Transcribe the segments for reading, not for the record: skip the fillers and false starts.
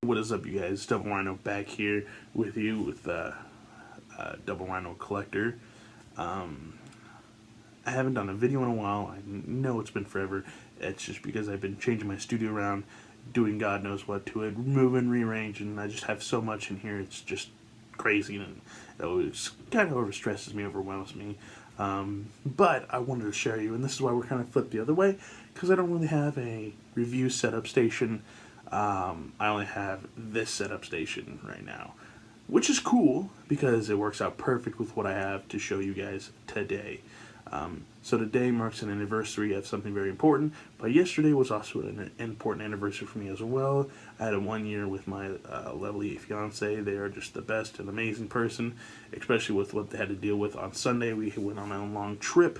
What is up, you guys? Double Rhino back here with you with Double Rhino Collector. I haven't done a video in a while. I know it's been forever. It's just because I've been changing my studio around, doing God knows what to it, moving, rearranging, and I just have so much in here. It's just crazy, and it always kind of overstresses me, overwhelms me. But I wanted to share you, and this is why we're kind of flipped the other way, because I don't really have a review setup station. I only have this setup station right now, which is cool because it works out perfect with what I have to show you guys today. So today marks an anniversary of something very important, but yesterday was also an important anniversary for me as well. I had a 1 year with my lovely fiance. They are just the best and amazing person, especially with what they had to deal with on Sunday. We went on a long trip.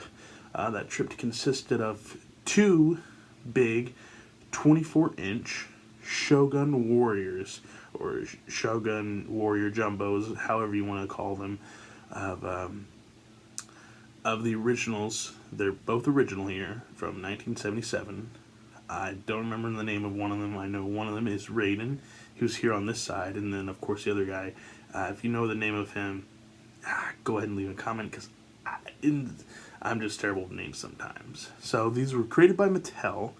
That trip consisted of two big 24-inch Shogun Warriors, or Shogun Warrior Jumbos, however you want to call them, of the originals. They're both original here from 1977. I don't remember the name of one of them. I know one of them is Raiden. He was here on this side, and then of course the other guy. If you know the name of him, go ahead and leave a comment, because I'm just terrible with names sometimes. So these were created by Mattel.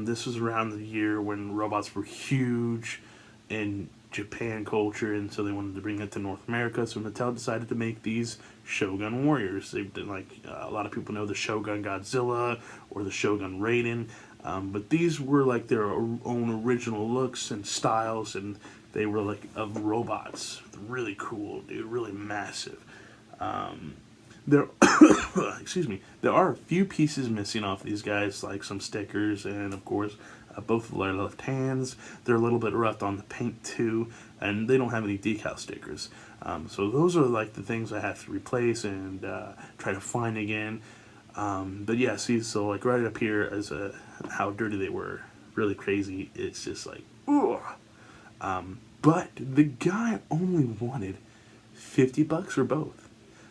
This was around the year when robots were huge in Japan culture, and so they wanted to bring it to North America. So Mattel decided to make these Shogun Warriors. They did, like a lot of people know, the Shogun Godzilla or the Shogun Raiden, but these were like their own original looks and styles, and they were like of robots. Really cool, dude. Really massive. There, excuse me. There are a few pieces missing off these guys, like some stickers, and of course, both of their left hands. They're a little bit roughed on the paint too, and they don't have any decal stickers. So those are like the things I have to replace and try to find again. But yeah, see, so like right up here as how dirty they were, really crazy. It's just like, ugh. But the guy only wanted $50 for both.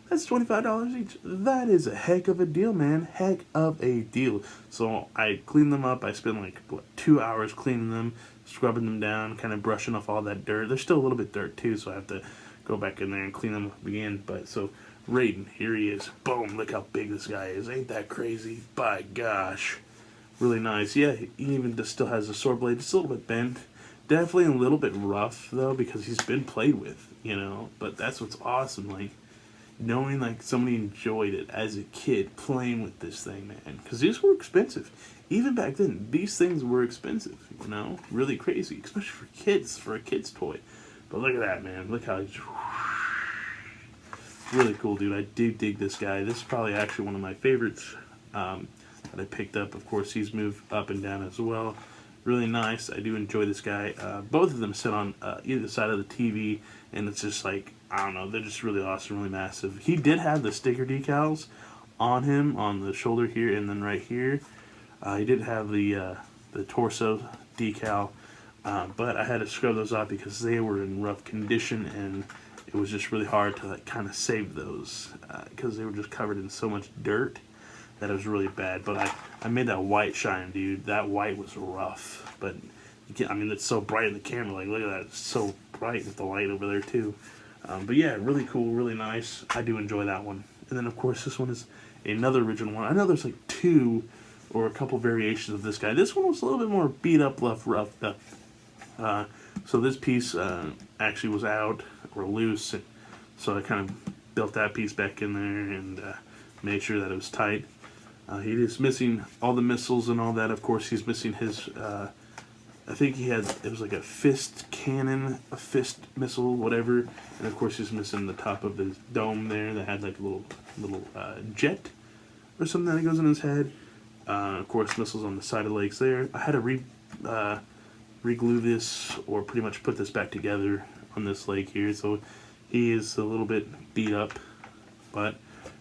That's $25 each. That is a heck of a deal, man. Heck of a deal. So I cleaned them up. I spent like, 2 hours cleaning them, scrubbing them down, kind of brushing off all that dirt. There's still a little bit dirt too, so I have to go back in there and clean them up again. But so Raiden, here he is. Boom, look how big this guy is. Ain't that crazy? By gosh. Really nice. Yeah, he even just still has a sword blade. It's a little bit bent. Definitely a little bit rough, though, because he's been played with, But that's what's awesome, like, knowing like somebody enjoyed it as a kid playing with this thing, man. Because these were expensive. Even back then, these things were expensive, Really crazy, especially for kids, for a kid's toy. But look at that, man. Look how he's really cool, dude. I do dig this guy. This is probably actually one of my favorites that I picked up. Of course, he's moved up and down as well. Really nice. I do enjoy this guy. Both of them sit on either side of the TV, and it's just like, I don't know, they're just really awesome, really massive. He did have the sticker decals on him, on the shoulder here and then right here. He did have the torso decal, but I had to scrub those off because they were in rough condition, and it was just really hard to like kind of save those because they were just covered in so much dirt that it was really bad. But I made that white shine, dude. That white was rough, but I mean, it's so bright in the camera. Like, look at that. It's so bright with the light over there, too. But yeah, really cool, really nice. I do enjoy that one. And then, of course, this one is another original one. I know there's like two or a couple variations of this guy. This one was a little bit more beat up, roughed up. So this piece actually was out or loose. So I kind of built that piece back in there and made sure that it was tight. He is missing all the missiles and all that. Of course, he's missing his... I think it was like a fist cannon, a fist missile, whatever. And of course he's missing the top of his dome there that had like a little jet or something that goes in his head. Of course, missiles on the side of the legs there. I had to re-glue this, or pretty much put this back together on this leg here. So he is a little bit beat up, but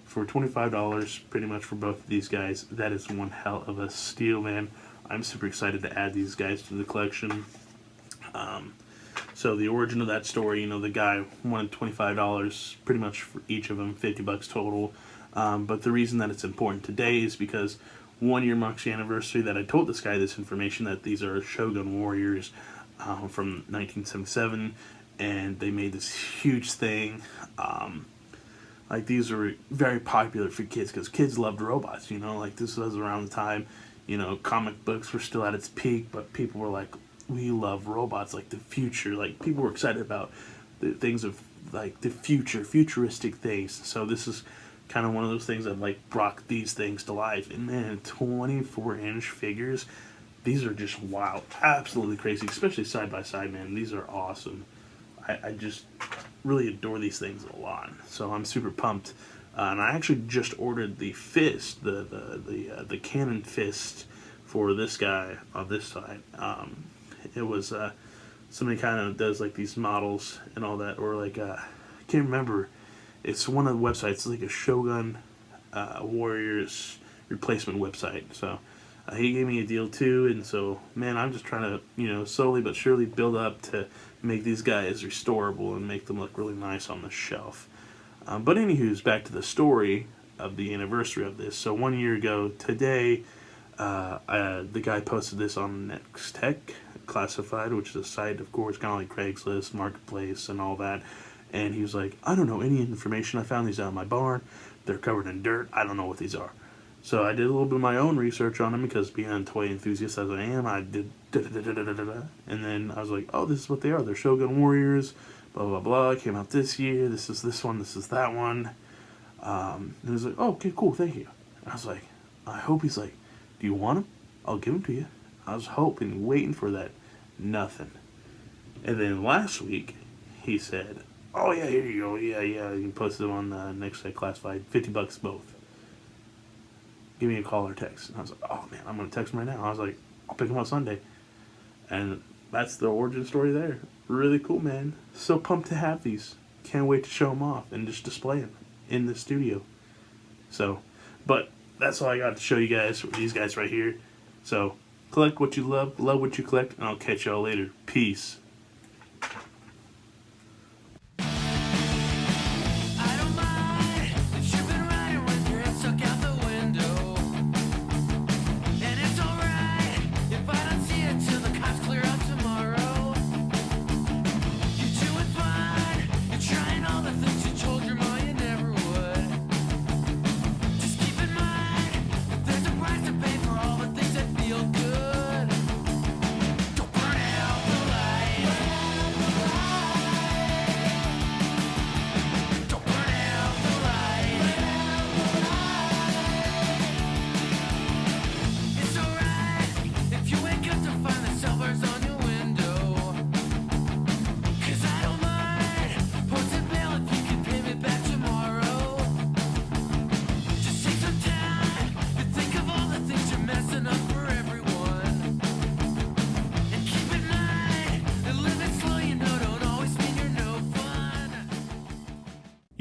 for $25 pretty much for both of these guys, that is one hell of a steal, man. I'm super excited to add these guys to the collection. So the origin of that story, the guy wanted $25 pretty much for each of them, $50 total. But the reason that it's important today is because 1 year marks the anniversary that I told this guy this information, that these are Shogun Warriors. from 1977, and they made this huge thing. Like, these were very popular for kids because kids loved robots, you know. Like, this was around the time, you know, comic books were still at its peak, but people were like, we love robots, like the future. Like, people were excited about the things of, like, the future, futuristic things. So this is kind of one of those things that, like, brought these things to life. And man, 24-inch figures, these are just wild, absolutely crazy, especially side by side, man. These are awesome. I just really adore these things a lot. So I'm super pumped. And I actually just ordered the fist, the cannon fist for this guy on this side. It was somebody kind of does like these models and all that, or like I can't remember. It's one of the websites. It's like a Shogun Warriors replacement website. So he gave me a deal too, and so man, I'm just trying to, you know, slowly but surely build up to make these guys restorable and make them look really nice on the shelf. But anywho's, back to the story of the anniversary of this. So 1 year ago today, the guy posted this on Next Tech Classified, which is a site, of course, kind of like Craigslist, Marketplace, and all that. And he was like, I don't know any information. I found these out in my barn. They're covered in dirt. I don't know what these are. So I did a little bit of my own research on them because being a toy enthusiast as I am, I did and then I was like, oh, this is what they are. They're Shogun Warriors, blah, blah, blah. It came out this year. This is this one. This is that one. And he was like, oh, okay, cool, thank you. And I was like, I hope he's like, do you want them? I'll give them to you. I was hoping, waiting for that. Nothing. And then last week, he said, oh, yeah, here you go. Yeah, yeah. You can post them on the Next Tech Classified. $50 both. Give me a call or text. And I was like, oh, man, I'm going to text him right now. I was like, I'll pick him up Sunday. And that's the origin story there. Really cool, man. So pumped to have these. Can't wait to show them off and just display them in the studio. So, but that's all I got to show you guys with these guys right here. So, collect what you love what you collect, and I'll catch y'all later. Peace.